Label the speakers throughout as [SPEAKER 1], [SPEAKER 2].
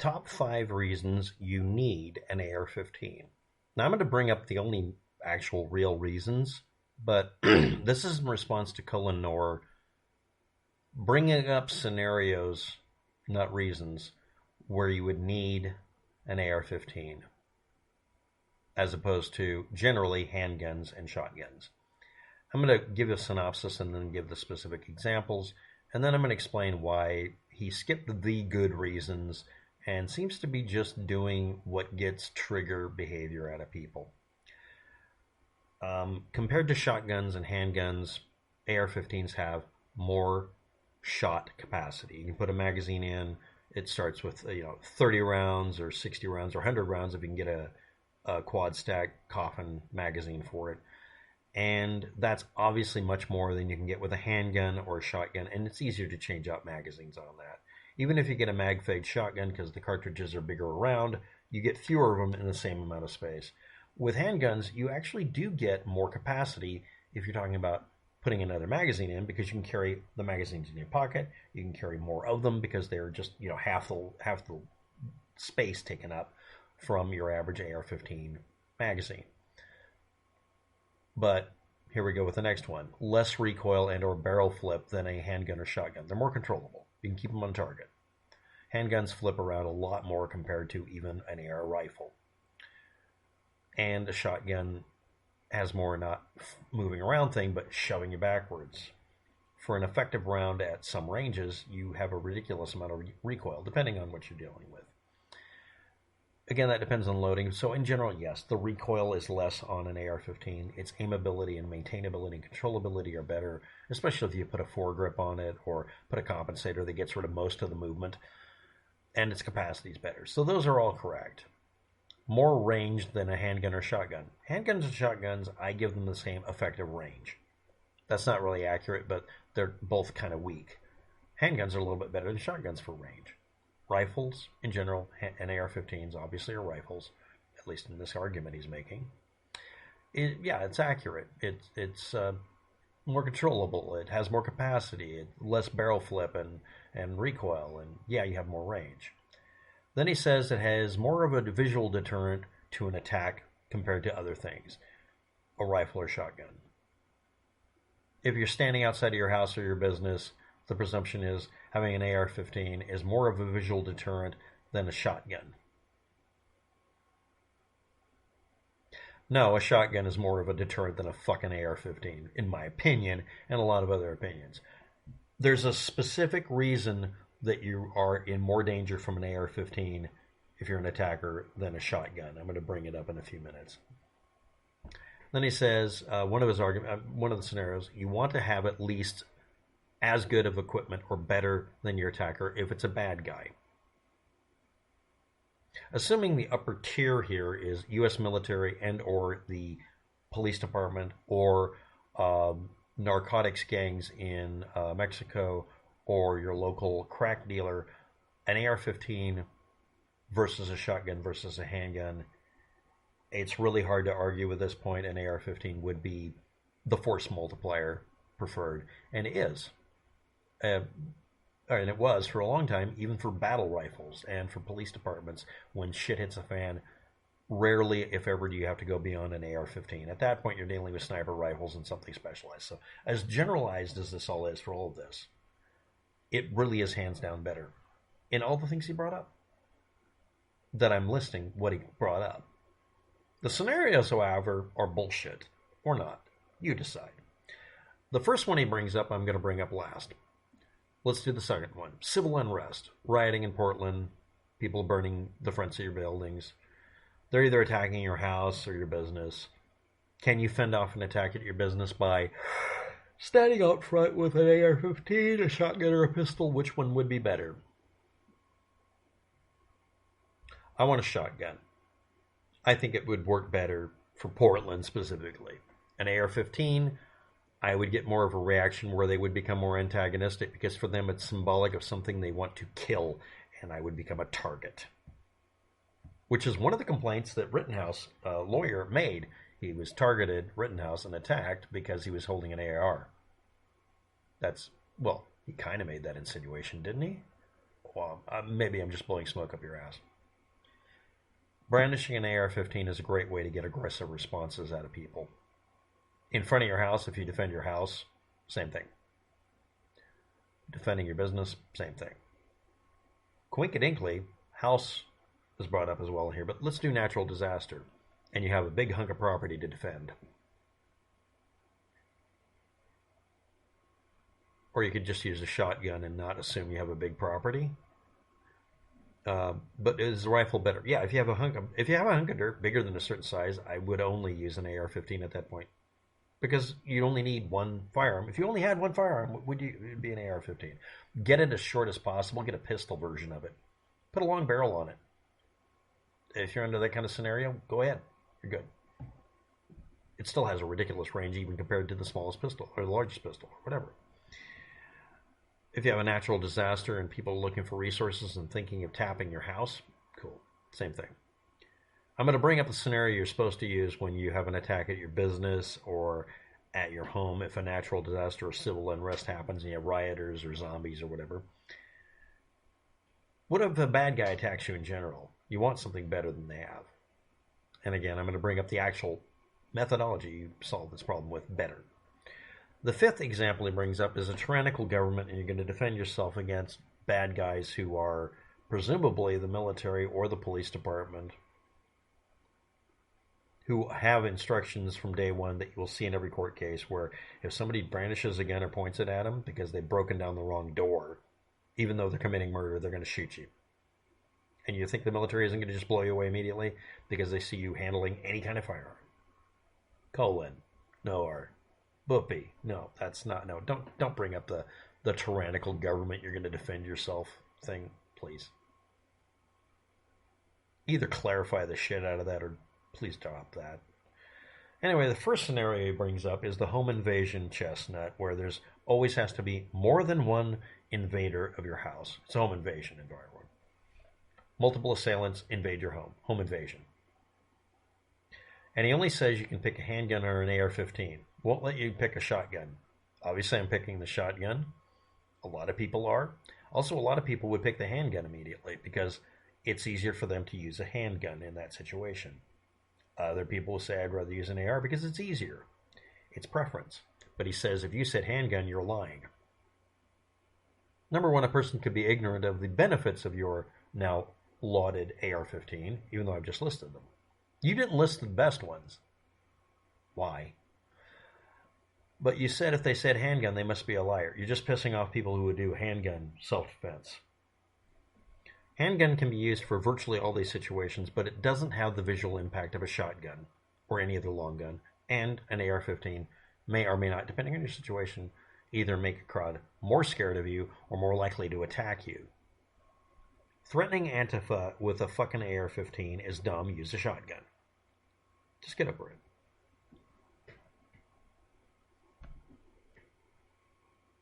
[SPEAKER 1] top 5 reasons you need an AR-15. Now, I'm going to bring up the only actual real reasons, but this is in response to Colion Noir bringing up scenarios, not reasons, where you would need an AR-15 as opposed to generally handguns and shotguns. I'm going to give a synopsis and then give the specific examples, and then I'm going to explain why he skipped the good reasons and seems to be just doing what gets trigger behavior out of people. Compared to shotguns and handguns, AR-15s have more shot capacity. You can put a magazine in. It starts with 30 rounds or 60 rounds or 100 rounds if you can get a quad stack coffin magazine for it. And that's obviously much more than you can get with a handgun or a shotgun, and it's easier to change out magazines on that. Even if you get a mag-fade shotgun, because the cartridges are bigger around, you get fewer of them in the same amount of space. With handguns, you actually do get more capacity if you're talking about putting another magazine in, because you can carry the magazines in your pocket. You can carry more of them because they're just half the space taken up from your average AR-15 magazine. But here we go with the next one. Less recoil and or barrel flip than a handgun or shotgun. They're more controllable. You can keep them on target. Handguns flip around a lot more compared to even an AR rifle. And a shotgun has more not moving around thing, but shoving you backwards. For an effective round at some ranges, you have a ridiculous amount of recoil, depending on what you're dealing with. Again, that depends on loading. So in general, yes, the recoil is less on an AR-15. Its aimability and maintainability and controllability are better, especially if you put a foregrip on it or put a compensator that gets rid of most of the movement. And its capacity is better. So those are all correct. More range than a handgun or shotgun. Handguns and shotguns, I give them the same effective range. That's not really accurate, but they're both kind of weak. Handguns are a little bit better than shotguns for range. Rifles, in general, and AR-15s obviously are rifles, at least in this argument he's making. It's accurate. It's more controllable. It has more capacity, less barrel flip and recoil, and you have more range. Then he says it has more of a visual deterrent to an attack compared to other things, a rifle or shotgun. If you're standing outside of your house or your business, the presumption is having an AR-15 is more of a visual deterrent than a shotgun. No, a shotgun is more of a deterrent than a fucking AR-15, in my opinion, and a lot of other opinions. There's a specific reason that you are in more danger from an AR-15 if you're an attacker than a shotgun. I'm going to bring it up in a few minutes. Then he says, one of the scenarios, you want to have at least as good of equipment or better than your attacker if it's a bad guy. Assuming the upper tier here is U.S. military and or the police department or narcotics gangs in Mexico or your local crack dealer, an AR-15 versus a shotgun versus a handgun, it's really hard to argue at this point. An AR-15 would be the force multiplier preferred, and it is. And it was for a long time, even for battle rifles and for police departments. When shit hits a fan, rarely, if ever, do you have to go beyond an AR-15. At that point, you're dealing with sniper rifles and something specialized. So as generalized as this all is for all of this, it really is hands down better in all the things he brought up. That I'm listing what he brought up. The scenarios, however, are bullshit. Or not. You decide. The first one he brings up, I'm going to bring up last. Let's do the second one. Civil unrest. Rioting in Portland. People burning the fronts of your buildings. They're either attacking your house or your business. Can you fend off an attack at your business by standing out front with an AR-15, a shotgun, or a pistol? Which one would be better? I want a shotgun. I think it would work better for Portland specifically. An AR-15, I would get more of a reaction where they would become more antagonistic because for them it's symbolic of something they want to kill, and I would become a target. Which is one of the complaints that Rittenhouse, lawyer, made. He was targeted, Rittenhouse, and attacked because he was holding an AR. He kind of made that insinuation, didn't he? Well, maybe I'm just blowing smoke up your ass. Brandishing an AR-15 is a great way to get aggressive responses out of people. In front of your house, if you defend your house, same thing. Defending your business, same thing. Quinkadinkly, house is brought up as well here, but let's do natural disaster. And you have a big hunk of property to defend. Or you could just use a shotgun and not assume you have a big property. But is the rifle better? Yeah, if you have a hunk of dirt bigger than a certain size, I would only use an AR-15 at that point, because you only need one firearm. If you only had one firearm, it'd be an AR-15. Get it as short as possible. Get a pistol version of it. Put a long barrel on it. If you're under that kind of scenario, go ahead. You're good. It still has a ridiculous range even compared to the smallest pistol or the largest pistol or whatever. If you have a natural disaster and people are looking for resources and thinking of tapping your house, cool. Same thing. I'm going to bring up the scenario you're supposed to use when you have an attack at your business or at your home if a natural disaster or civil unrest happens and you have rioters or zombies or whatever. What if a bad guy attacks you in general? You want something better than they have. And again, I'm going to bring up the actual methodology you solve this problem with better. The fifth example he brings up is a tyrannical government, and you're going to defend yourself against bad guys who are presumably the military or the police department, who have instructions from day one that you will see in every court case where if somebody brandishes a gun or points it at them because they've broken down the wrong door, even though they're committing murder, they're going to shoot you. And you think the military isn't going to just blow you away immediately because they see you handling any kind of firearm. Noir. Boopy. No, that's not. No, don't bring up the tyrannical government you're going to defend yourself thing, please. Either clarify the shit out of that or please drop that. Anyway, the first scenario he brings up is the home invasion chestnut, where there's always has to be more than one invader of your house. It's a home invasion environment. Multiple assailants invade your home. Home invasion. And he only says you can pick a handgun or an AR-15. Won't let you pick a shotgun. Obviously, I'm picking the shotgun. A lot of people are. Also, a lot of people would pick the handgun immediately because it's easier for them to use a handgun in that situation. Other people will say I'd rather use an AR because it's easier. It's preference. But he says if you said handgun, you're lying. Number one, a person could be ignorant of the benefits of your now lauded AR-15, even though I've just listed them. You didn't list the best ones. Why? But you said if they said handgun, they must be a liar. You're just pissing off people who would do handgun self-defense. Handgun can be used for virtually all these situations, but it doesn't have the visual impact of a shotgun or any other long gun, and an AR-15 may or may not, depending on your situation, either make a crowd more scared of you or more likely to attack you. Threatening Antifa with a fucking AR-15 is dumb. Use a shotgun. Just get over it.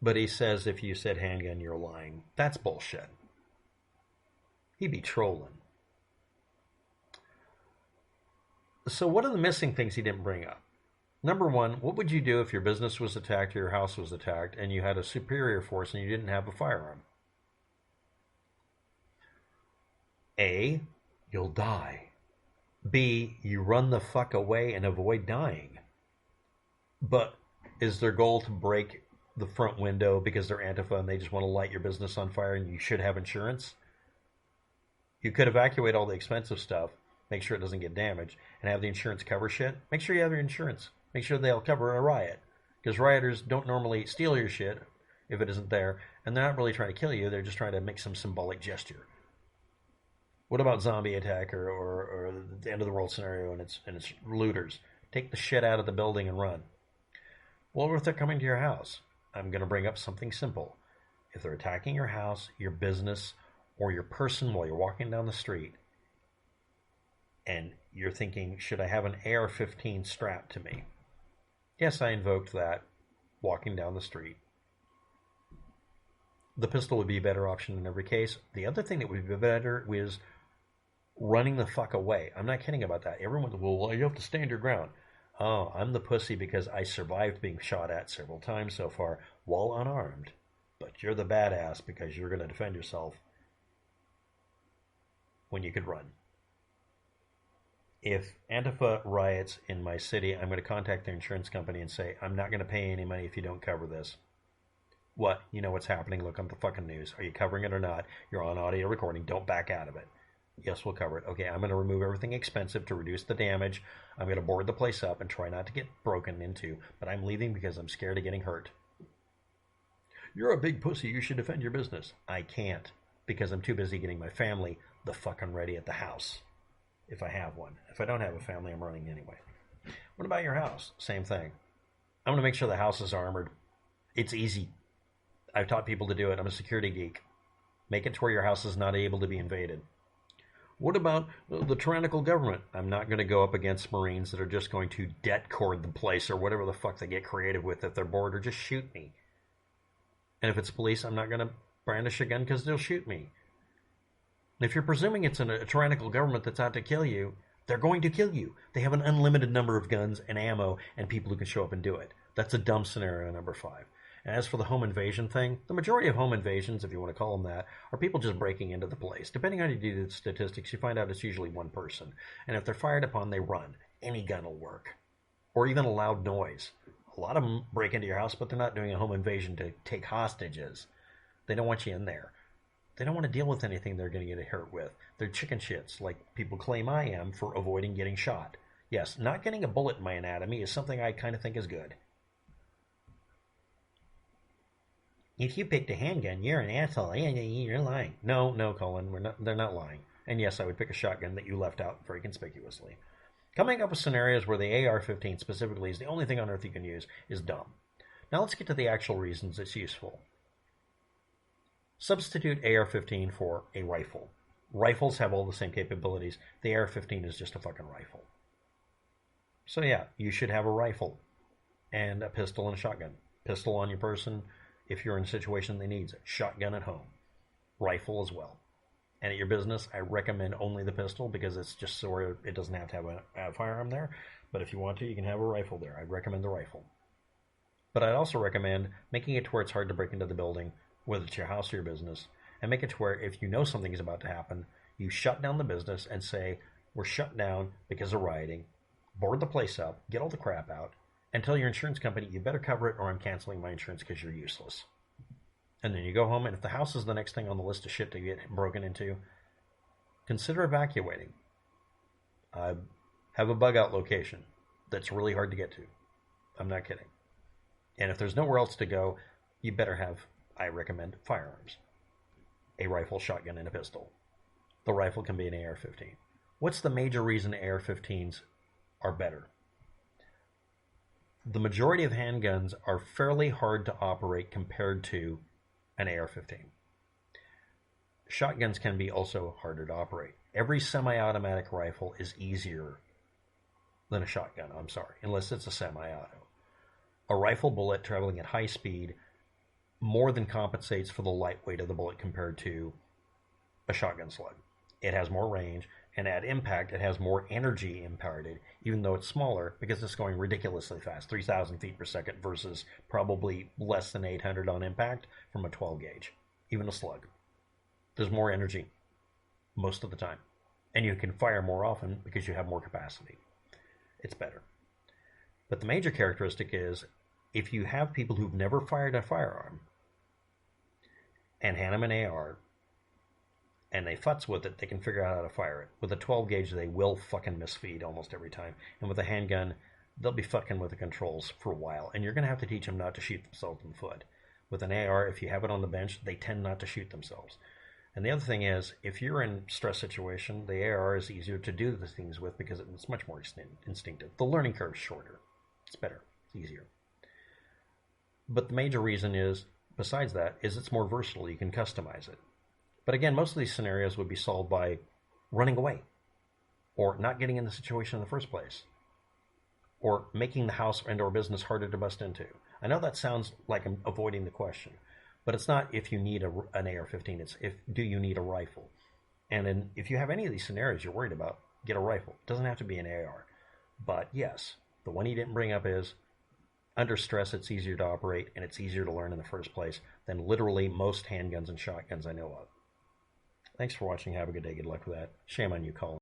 [SPEAKER 1] But he says if you said handgun, you're lying. That's bullshit. He'd be trolling. So what are the missing things he didn't bring up? Number one, what would you do if your business was attacked or your house was attacked and you had a superior force and you didn't have a firearm? A, you'll die. B, you run the fuck away and avoid dying. But is their goal to break the front window because they're Antifa and they just want to light your business on fire and you should have insurance? You could evacuate all the expensive stuff, make sure it doesn't get damaged, and have the insurance cover shit. Make sure you have your insurance. Make sure they'll cover a riot. Because rioters don't normally steal your shit if it isn't there, and they're not really trying to kill you, they're just trying to make some symbolic gesture. What about zombie attack or the end of the world scenario and it's looters? Take the shit out of the building and run. Well, if they're coming to your house, I'm going to bring up something simple. If they're attacking your house, your business, or your person while you're walking down the street, and you're thinking, should I have an AR-15 strapped to me? Yes, I invoked that walking down the street. The pistol would be a better option in every case. The other thing that would be better was running the fuck away. I'm not kidding about that. Everyone, well, you have to stand your ground. Oh, I'm the pussy because I survived being shot at several times so far while unarmed. But you're the badass because you're going to defend yourself when you could run. If Antifa riots in my city, I'm going to contact the insurance company and say, I'm not going to pay any money if you don't cover this. What? You know what's happening? Look on the fucking news. Are you covering it or not? You're on audio recording. Don't back out of it. Yes, we'll cover it. Okay, I'm going to remove everything expensive to reduce the damage. I'm going to board the place up and try not to get broken into, but I'm leaving because I'm scared of getting hurt. You're a big pussy. You should defend your business. I can't because I'm too busy getting my family the fucking ready at the house. If I have one. If I don't have a family, I'm running anyway. What about your house? Same thing. I'm going to make sure the house is armored. It's easy. I've taught people to do it. I'm a security geek. Make it to where your house is not able to be invaded. What about the tyrannical government? I'm not going to go up against Marines that are just going to debt cord the place or whatever the fuck they get creative with if they're bored, or just shoot me. And if it's police, I'm not going to brandish a gun because they'll shoot me. And if you're presuming it's a tyrannical government that's out to kill you, they're going to kill you. They have an unlimited number of guns and ammo and people who can show up and do it. That's a dumb scenario number 5. And as for the home invasion thing, the majority of home invasions, if you want to call them that, are people just breaking into the place. Depending on how you do the statistics, you find out it's usually one person. And if they're fired upon, they run. Any gun will work. Or even a loud noise. A lot of them break into your house, but they're not doing a home invasion to take hostages. They don't want you in there. They don't want to deal with anything they're going to get hurt with. They're chicken shits, like people claim I am, for avoiding getting shot. Yes, not getting a bullet in my anatomy is something I kind of think is good. If you picked a handgun, you're an asshole. You're lying. No, Colin, they're not lying. And yes, I would pick a shotgun that you left out very conspicuously. Coming up with scenarios where the AR-15 specifically is the only thing on earth you can use is dumb. Now let's get to the actual reasons it's useful. Substitute AR-15 for a rifle. Rifles have all the same capabilities. The AR-15 is just a fucking rifle. So yeah, you should have a rifle and a pistol and a shotgun. Pistol on your person if you're in a situation that needs it. Shotgun at home. Rifle as well. And at your business, I recommend only the pistol because it's just so it doesn't have to have a firearm there. But if you want to, you can have a rifle there. I'd recommend the rifle. But I'd also recommend making it to where it's hard to break into the building, whether it's your house or your business, and make it to where if you know something is about to happen, you shut down the business and say, we're shut down because of rioting, board the place up, get all the crap out, and tell your insurance company, you better cover it or I'm canceling my insurance because you're useless. And then you go home, and if the house is the next thing on the list of shit to get broken into, consider evacuating. I have a bug out location that's really hard to get to. I'm not kidding. And if there's nowhere else to go, you better have, I recommend, firearms. A rifle, shotgun, and a pistol. The rifle can be an AR-15. What's the major reason AR-15s are better? The majority of handguns are fairly hard to operate compared to an AR-15. Shotguns can be also harder to operate. Every semi-automatic rifle is easier than a shotgun, unless it's a semi-auto. A rifle bullet traveling at high speed more than compensates for the light weight of the bullet compared to a shotgun slug. It has more range, and at impact, it has more energy imparted, even though it's smaller, because it's going ridiculously fast, 3,000 feet per second versus probably less than 800 on impact from a 12 gauge, even a slug. There's more energy most of the time, and you can fire more often because you have more capacity. It's better. But the major characteristic is, if you have people who've never fired a firearm and hand them an AR, and they futz with it, they can figure out how to fire it. With a 12 gauge, they will fucking misfeed almost every time. And with a handgun, they'll be fucking with the controls for a while. And you're going to have to teach them not to shoot themselves in the foot. With an AR, if you have it on the bench, they tend not to shoot themselves. And the other thing is, if you're in a stress situation, the AR is easier to do the things with because it's much more instinctive. The learning curve is shorter. It's better. It's easier. But the major reason is, besides that, is it's more versatile. You can customize it. But again, most of these scenarios would be solved by running away, or not getting in the situation in the first place, or making the house and or business harder to bust into. I know that sounds like I'm avoiding the question, but it's not if you need an AR-15, it's do you need a rifle? And then if you have any of these scenarios you're worried about, get a rifle. It doesn't have to be an AR. But yes, the one you didn't bring up is, under stress, it's easier to operate, and it's easier to learn in the first place than literally most handguns and shotguns I know of. Thanks for watching. Have a good day. Good luck with that. Shame on you, Colin.